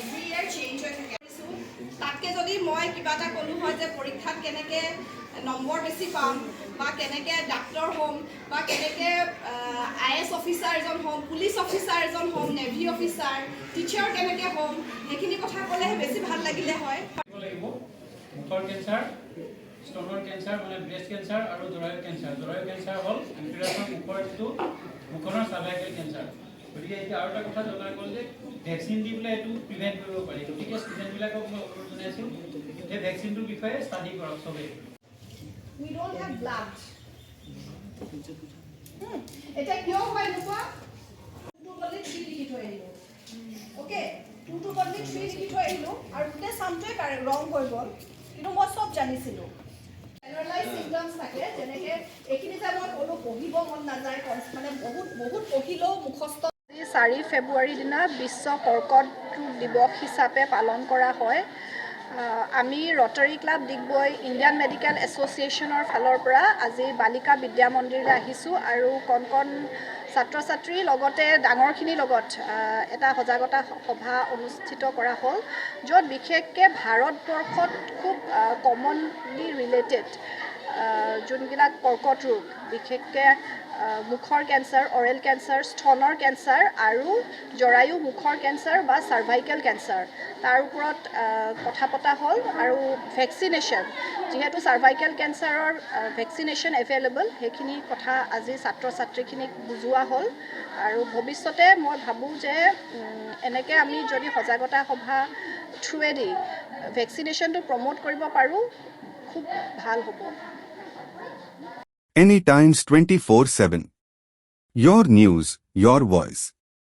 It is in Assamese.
এভৰি ইয়াৰ চেঞ্জ হৈ থাকে তাতকৈ যদি মই কিবা এটা ক'লোঁ হয় যে পৰীক্ষাত কেনেকৈ নম্বৰ বেছি পাম বা কেনেকৈ ডাক্তৰ হ'ম বা কেনেকৈ IAS অফিচাৰ এজন হ'ম পুলিচ অফিচাৰ এজন হ'ম নেভি অফিচাৰ টিচাৰ কেনেকৈ হ'ম সেইখিনি কথা ক'লেহে বেছি ভাল লাগিলে হয় মুখৰ কেঞ্চাৰ স্তনৰ কেঞ্চাৰ মানে ব্ৰেষ্ট কেঞ্চাৰ আৰু জৰায়ু কেঞ্চাৰ হ'ল এম্পিৰাছৰ মুখৰ যিটো মুখনৰ চাৰ্ভাইকেল কেঞ্চাৰ গতিকে এতিয়া আৰু এটা কথা জনা গ'ল যে ভেকচিন দি পেলাই এইটো প্ৰিভেণ্ট কৰিব পাৰি গতিকে ষ্টুডেণ্টবিলাকক মই অনুৰোধ জনাইছোঁ সেই ভেকচিনটোৰ বিষয়ে ষ্টাডি কৰক চবেই We don't have blood. এটা কিয় হয় এনেকুৱা 2 বদলি 3 লিখি থৈ আহিলোঁ অ'কে 2 বদলি 3 লিখি থৈ আহিলোঁ আৰু গোটেই চামটোৱে ৰং হৈ গ'ল কিন্তু মই চব জানিছিলোঁ জেনেৰেলাইজ চিম্পটমছ থাকে যেনেকৈ এইখিনি যে মই ক'লোঁ পঢ়িব মন নাযায় মানে বহুত পঢ়িলেও মুখস্থ 4 ফেব্ৰুৱাৰীৰ দিনা বিশ্ব কৰ্কট ৰোগ দিৱস হিচাপে পালন কৰা হয় আমি rotary club Digboi Indian medical এছ'চিয়েশ্যনৰ ফালৰ পৰা আজি বালিকা বিদ্যা মন্দিৰলৈ আহিছোঁ আৰু কণ ছাত্ৰ ছাত্ৰীৰ লগতে ডাঙৰখিনিৰ লগত এটা সজাগতা সভা অনুষ্ঠিত কৰা হ'ল য'ত বিশেষকৈ ভাৰতবৰ্ষত খুব কমনলি ৰিলেটেড যোনবিলাক কৰ্কট ৰোগ বিশেষকৈ মুখৰ কেঞ্চাৰ অৰেল কেঞ্চাৰ স্তনৰ কেঞ্চাৰ আৰু জৰায়ু মুখৰ কেঞ্চাৰ বা চাৰ্ভাইকেল কেঞ্চাৰ তাৰ ওপৰত কথা পতা হ'ল আৰু ভেকচিনেশ্যন যিহেতু চাৰ্ভাইকেল কেঞ্চাৰৰ ভেকচিনেশ্যন এভেইলেবল সেইখিনি কথা আজি ছাত্ৰ ছাত্ৰীখিনিক বুজোৱা হ'ল আৰু ভৱিষ্যতে মই ভাবোঁ যে এনেকৈ আমি যদি সজাগতা সভা থ্ৰুৱেদি ভেকচিনেশ্যনটো প্ৰম'ট কৰিব পাৰোঁ খুব ভাল হ'ব Anytimes 24/7. Your news, your voice.